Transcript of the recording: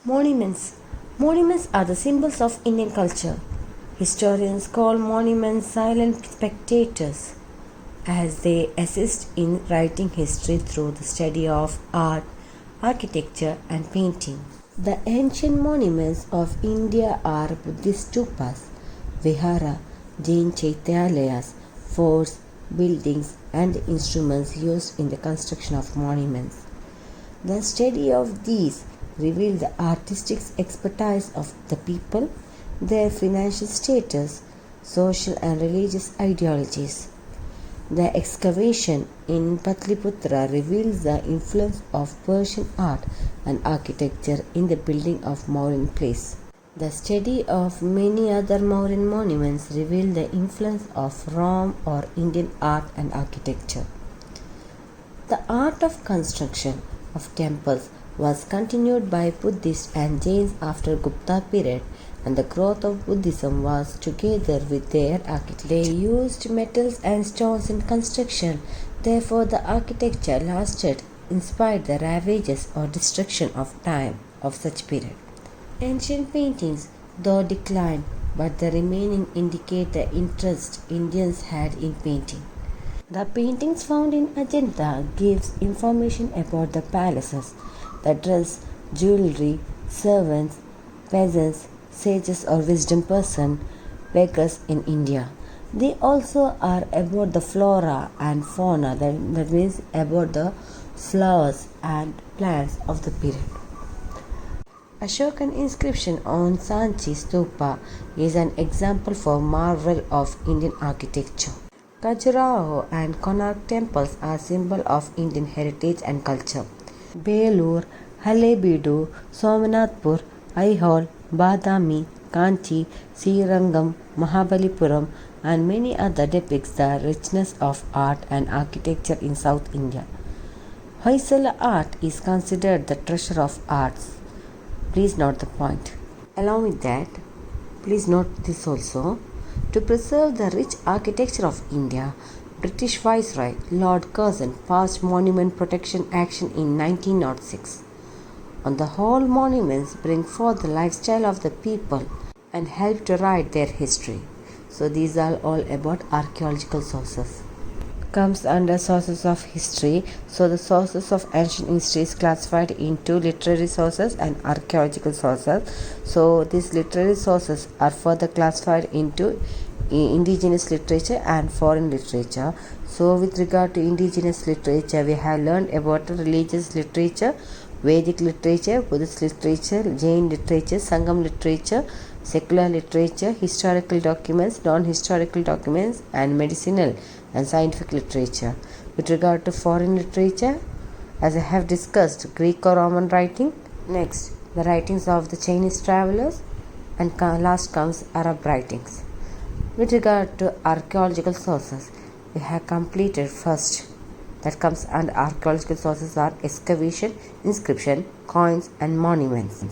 Monuments. Monuments are the symbols of Indian culture. Historians call monuments silent spectators as they assist in writing history through the study of art, architecture, and painting. The ancient monuments of India are Buddhist stupas, vihara, Jain chaityalayas, forts, buildings, and instruments used in the construction of monuments. The study of these reveals the artistic expertise of the people, their financial status, social and religious ideologies. The excavation in Patliputra reveals the influence of Persian art and architecture in the building of Mauryan Place. The study of many other Mauryan monuments reveals the influence of Rome or Indian art and architecture. The art of construction of temples was continued by Buddhists and Jains after Gupta period, and the growth of Buddhism was together with their architecture. They used metals and stones in construction, therefore the architecture lasted in spite the ravages or destruction of time of such period. Ancient paintings, though declined, but the remaining indicate the interest Indians had in painting. The paintings found in Ajanta gives information about the palaces, the dress, jewelry, servants, peasants, sages or wisdom person, beggars in India. They also are about the flora and fauna, that means about the flowers and plants of the period. Ashokan inscription on Sanchi Stupa is an example for marvel of Indian architecture. Khajuraho and Konark temples are symbol of Indian heritage and culture. Belur, Halebeedu, Somanathpur, Aihole, Badami, Kanchi, Srirangam, Mahabalipuram and many other depicts the richness of art and architecture in South India. Hoysala art is considered the treasure of arts. Please note the point. Along with that, please note this also. To preserve the rich architecture of India, British Viceroy Lord Curzon passed Monument Protection Action in 1906. On the whole, monuments bring forth the lifestyle of the people and help to write their history. So these are all about archaeological sources. Comes under sources of history. So the sources of ancient history is classified into literary sources and archaeological sources. So these literary sources are further classified into indigenous literature and foreign literature. So with regard to indigenous literature, we have learned about religious literature, Vedic literature, Buddhist literature, Jain literature, Sangam literature, secular literature, historical documents, non-historical documents, and medicinal and scientific literature. With regard to foreign literature, as I have discussed, Greek or Roman writing. Next, the writings of the Chinese travelers, and last comes Arab writings. With regard to archaeological sources, we have completed first. That comes under archaeological sources are excavation, inscription, coins and monuments.